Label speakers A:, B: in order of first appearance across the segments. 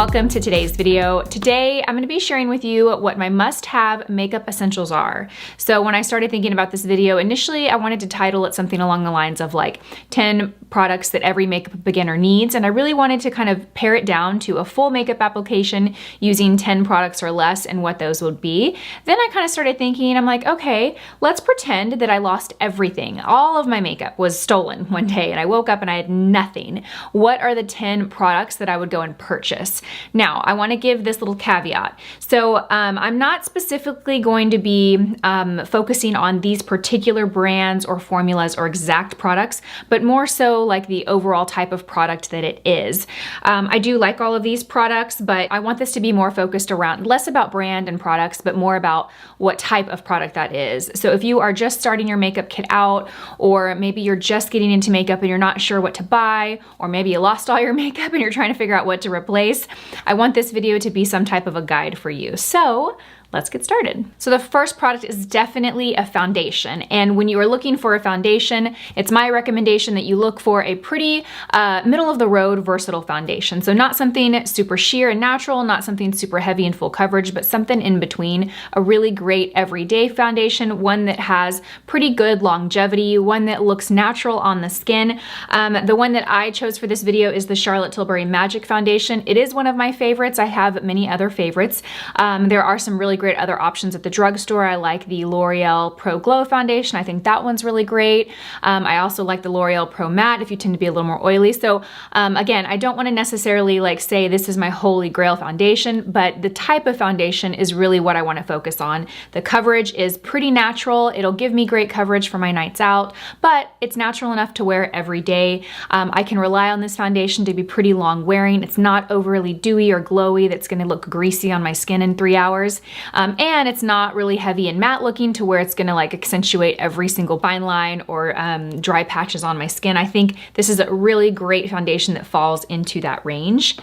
A: Welcome to today's video. Today, I'm gonna be sharing with you what my must-have makeup essentials are. So when I started thinking about this video, initially I wanted to title it something along the lines of like 10 products that every makeup beginner needs, and I really wanted to kind of pare it down to a full makeup application using 10 products or less and what those would be. Then I kind of started thinking, I'm like, okay, let's pretend that I lost everything. All of my makeup was stolen one day and I woke up and I had nothing. What are the 10 products that I would go and purchase? Now, I want to give this little caveat. So I'm not specifically going to be focusing on these particular brands or formulas or exact products, but more so like the overall type of product that it is. I do like all of these products, but I want this to be more focused around less about brand and products, but more about what type of product that is. So if you are just starting your makeup kit out, or maybe you're just getting into makeup and you're not sure what to buy, or maybe you lost all your makeup and you're trying to figure out what to replace, I want this video to be some type of a guide for you. So let's get started. So the first product is definitely a foundation. And when you are looking for a foundation, it's my recommendation that you look for a pretty middle of the road versatile foundation. So not something super sheer and natural, not something super heavy and full coverage, but something in between. A really great everyday foundation, one that has pretty good longevity, one that looks natural on the skin. The one that I chose for this video is the Charlotte Tilbury Magic Foundation. It is one of my favorites. I have many other favorites. There are some really great other options at the drugstore. I like the L'Oreal Pro Glow Foundation. I think that one's really great. I also like the L'Oreal Pro Matte if you tend to be a little more oily. So again, I don't want to necessarily like say this is my holy grail foundation, but the type of foundation is really what I want to focus on. The coverage is pretty natural. It'll give me great coverage for my nights out, but it's natural enough to wear every day. I can rely on this foundation to be pretty long wearing. It's not overly dewy or glowy that's going to look greasy on my skin in 3 hours. And it's not really heavy and matte looking to where it's gonna like accentuate every single fine line or dry patches on my skin. I think this is a really great foundation that falls into that range.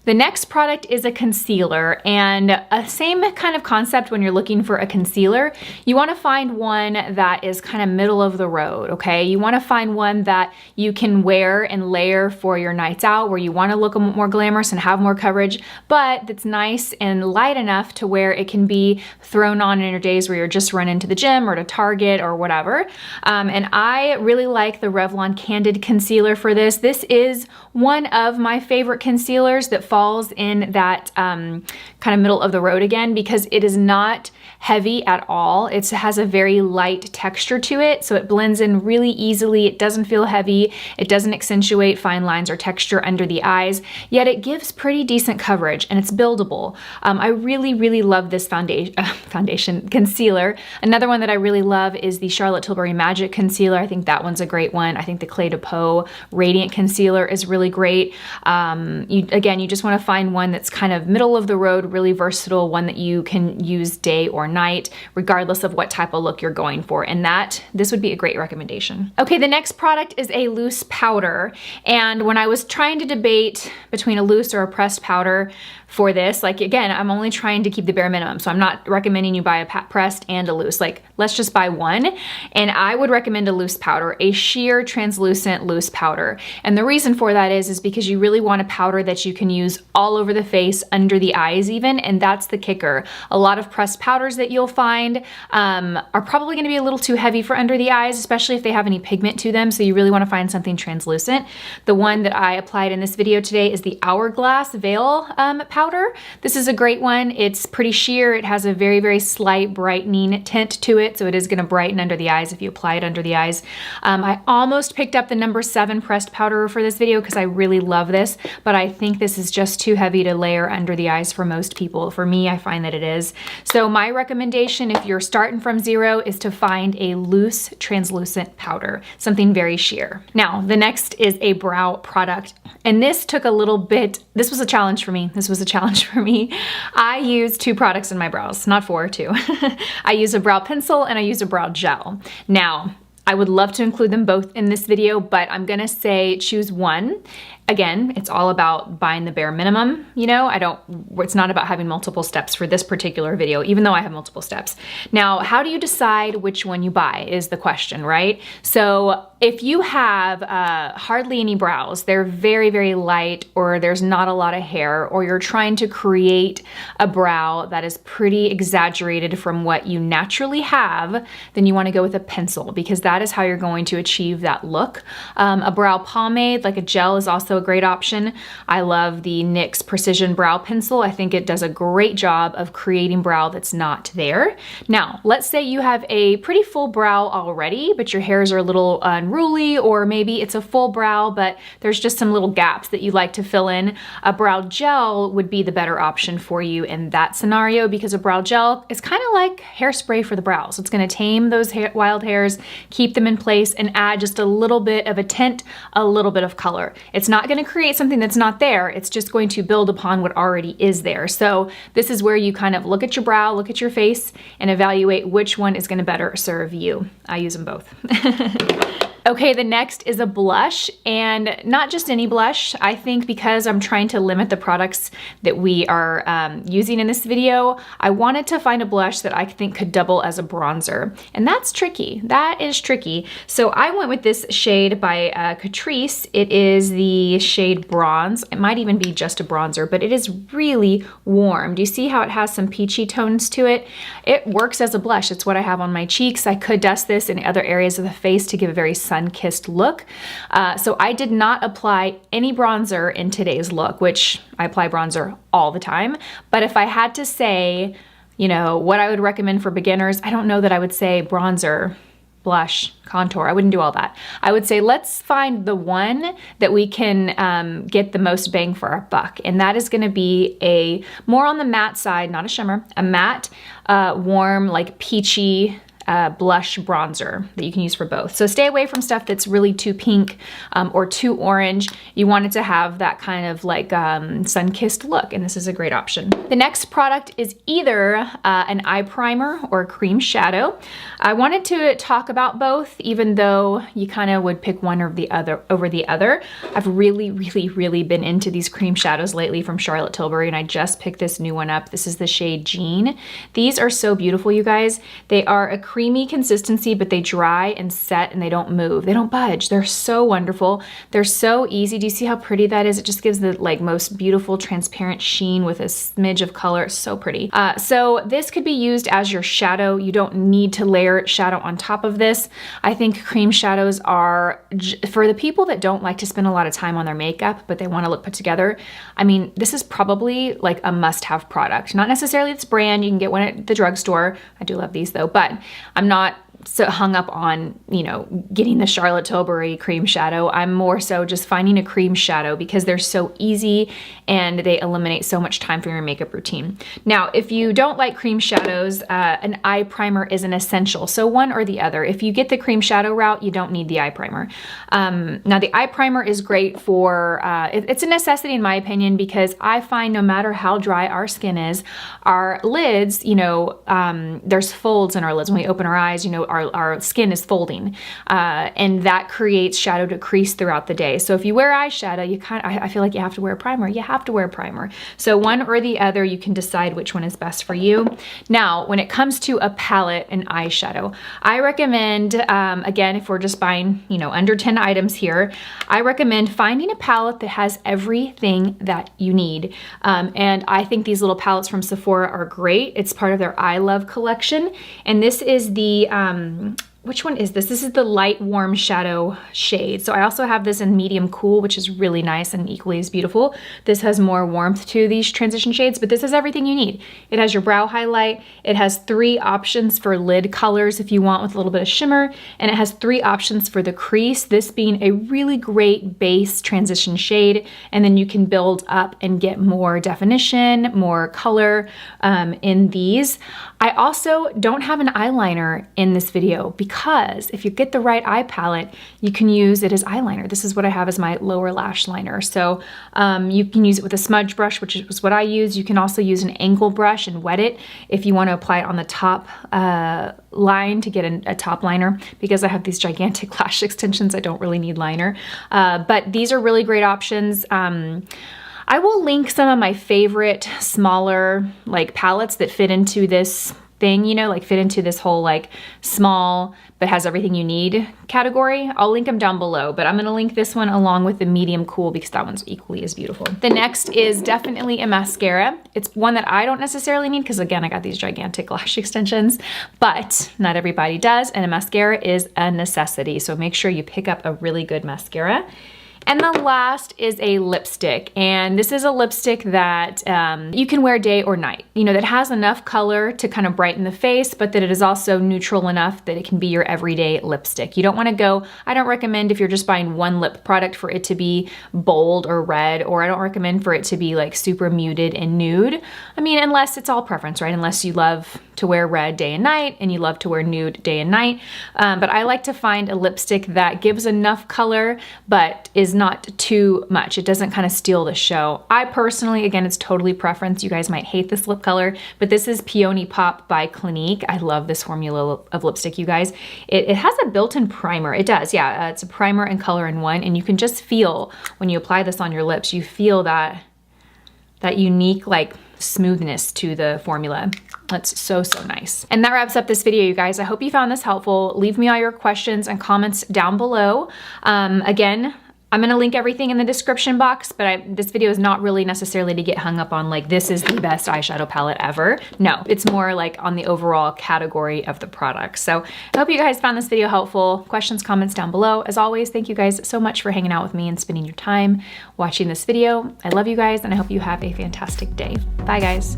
A: The next product is a concealer, and a same kind of concept when you're looking for a concealer. You wanna find one that is kind of middle of the road, okay? You wanna find one that you can wear and layer for your nights out where you wanna look more glamorous and have more coverage, but that's nice and light enough to where it can be thrown on in your days where you're just running to the gym or to Target or whatever. And I really like the Revlon Candid Concealer for this. This is one of my favorite concealers that falls in that kind of middle of the road again, because it is not heavy at all. It has a very light texture to it, so it blends in really easily. It doesn't feel heavy. It doesn't accentuate fine lines or texture under the eyes, yet it gives pretty decent coverage and it's buildable. I really love this foundation concealer. Another one that I really love is the Charlotte Tilbury Magic Concealer. I think that one's a great one. I think the Clé de Peau Radiant Concealer is really great. You just want to find one that's kind of middle of the road, really versatile, one that you can use day or night, regardless of what type of look you're going for. And this would be a great recommendation. Okay, the next product is a loose powder. And when I was trying to debate between a loose or a pressed powder for this, like again, I'm only trying to keep the bare minimum. So I'm not recommending you buy a pressed and a loose. Like, let's just buy one. And I would recommend a loose powder, a sheer translucent loose powder. And the reason for that is because you really want a powder that you can use all over the face, under the eyes even, and that's the kicker. A lot of pressed powders that you'll find are probably gonna be a little too heavy for under the eyes, especially if they have any pigment to them. So you really wanna find something translucent. The one that I applied in this video today is the Hourglass Veil powder. This is a great one. It's pretty sheer. It has a very slight brightening tint to it, so it is gonna brighten under the eyes if you apply it under the eyes. I almost picked up the number 7 pressed powder for this video because I really love this, but I think this is just too heavy to layer under the eyes for most people. For me, I find that it is. So my recommendation, if you're starting from zero, is to find a loose, translucent powder, something very sheer. Now, the next is a brow product, and this took a little bit, this was a challenge for me. I use 2 products in my brows, not 4, 2. I use a brow pencil and I use a brow gel. Now, I would love to include them both in this video, but I'm gonna say choose one. Again, it's all about buying the bare minimum, you know? It's not about having multiple steps for this particular video, even though I have multiple steps. Now, how do you decide which one you buy is the question, right? So If you have hardly any brows, they're very, very light, or there's not a lot of hair, or you're trying to create a brow that is pretty exaggerated from what you naturally have, then you want to go with a pencil, because that is how you're going to achieve that look. A brow pomade, like a gel, is also a great option. I love the NYX Precision Brow Pencil. I think it does a great job of creating brow that's not there. Now, let's say you have a pretty full brow already, but your hairs are a little unruly, or maybe it's a full brow, but there's just some little gaps that you like to fill in. A brow gel would be the better option for you in that scenario, because a brow gel is kind of like hairspray for the brows. It's going to tame those wild hairs, keep them in place, and add just a little bit of a tint, a little bit of color. It's not going to create something that's not there. It's just going to build upon what already is there. So this is where you kind of look at your brow, look at your face, and evaluate which one is going to better serve you. I use them both. Okay, the next is a blush, and not just any blush. I think because I'm trying to limit the products that we are using in this video, I wanted to find a blush that I think could double as a bronzer, and that's tricky. That is tricky. So I went with this shade by CATRICE. It is the shade Bronze. It might even be just a bronzer, but it is really warm. Do you see how it has some peachy tones to it? It works as a blush. It's what I have on my cheeks. I could dust this in other areas of the face to give a very sun-kissed look. So I did not apply any bronzer in today's look, which I apply bronzer all the time. But if I had to say, you know, what I would recommend for beginners, I don't know that I would say bronzer, blush, contour. I wouldn't do all that. I would say let's find the one that we can get the most bang for our buck. And that is going to be a more on the matte side, not a shimmer, a matte, warm, like peachy, blush bronzer that you can use for both. So stay away from stuff that's really too pink or too orange. You want it to have that kind of like sun-kissed look, and this is a great option. The next product is either an eye primer or a cream shadow. I wanted to talk about both, even though you kind of would pick one or the other over the other. I've really been into these cream shadows lately from Charlotte Tilbury, and I just picked this new one up. This is the shade Jean. These are so beautiful, you guys. They are a creamy consistency, but they dry and set and they don't move. They don't budge. They're so wonderful. They're so easy. Do you see how pretty that is? It just gives the like most beautiful transparent sheen with a smidge of color. It's so pretty. So this could be used as your shadow. You don't need to layer shadow on top of this. I think cream shadows are, for the people that don't like to spend a lot of time on their makeup, but they want to look put together. I mean, this is probably like a must-have product. Not necessarily this brand. You can get one at the drugstore. I do love these though, but I'm not so hung up on, you know, getting the Charlotte Tilbury cream shadow. I'm more so just finding a cream shadow because they're so easy and they eliminate so much time from your makeup routine. Now, if you don't like cream shadows, an eye primer is an essential. So one or the other. If you get the cream shadow route, you don't need the eye primer. Now the eye primer is great for, it's a necessity in my opinion, because I find no matter how dry our skin is, our lids, you know, there's folds in our lids. When we open our eyes, you know, our skin is folding, and that creates shadow to crease throughout the day. So if you wear eyeshadow, you I feel like you have to wear a primer. You have to wear a primer. So one or the other, you can decide which one is best for you. Now, when it comes to a palette and eyeshadow, I recommend, again, if we're just buying, you know, under 10 items here, I recommend finding a palette that has everything that you need. And I think these little palettes from Sephora are great. It's part of their I Love collection. And this is the, which one is this? This is the light warm shadow shade. So I also have this in medium cool, which is really nice and equally as beautiful. This has more warmth to these transition shades, but this has everything you need. It has your brow highlight. It has 3 options for lid colors if you want with a little bit of shimmer, and it has 3 options for the crease, this being a really great base transition shade, and then you can build up and get more definition, more color in these. I also don't have an eyeliner in this video because if you get the right eye palette, you can use it as eyeliner. This is what I have as my lower lash liner. So you can use it with a smudge brush, which is what I use. You can also use an angle brush and wet it if you want to apply it on the top line to get a top liner. Because I have these gigantic lash extensions, I don't really need liner. But these are really great options. I will link some of my favorite smaller like palettes that fit into this thing, you know, like fit into this whole like small but has everything you need category. I'll link them down below, but I'm gonna link this one along with the medium cool because that one's equally as beautiful. The next is definitely a mascara. It's one that I don't necessarily need because again, I got these gigantic lash extensions, but not everybody does, and a mascara is a necessity. So make sure you pick up a really good mascara. And the last is a lipstick, and this is a lipstick that you can wear day or night. You know, that has enough color to kind of brighten the face, but that it is also neutral enough that it can be your everyday lipstick. You don't wanna go, I don't recommend if you're just buying one lip product for it to be bold or red, or I don't recommend for it to be like super muted and nude. I mean, unless it's all preference, right? Unless you love to wear red day and night and you love to wear nude day and night. But I like to find a lipstick that gives enough color, but is not too much. It doesn't kind of steal the show. I personally, again, it's totally preference. You guys might hate this lip color, but this is Peony Pop by Clinique. I love this formula of lipstick, you guys. It has a built-in primer. It does, yeah. It's a primer and color in one, and you can just feel when you apply this on your lips, you feel that unique like smoothness to the formula. That's so, so nice. And that wraps up this video, you guys. I hope you found this helpful. Leave me all your questions and comments down below. Again, I'm gonna link everything in the description box, but this video is not really necessarily to get hung up on like, this is the best eyeshadow palette ever. No, it's more like on the overall category of the product. So I hope you guys found this video helpful. Questions, comments down below. As always, thank you guys so much for hanging out with me and spending your time watching this video. I love you guys, and I hope you have a fantastic day. Bye, guys.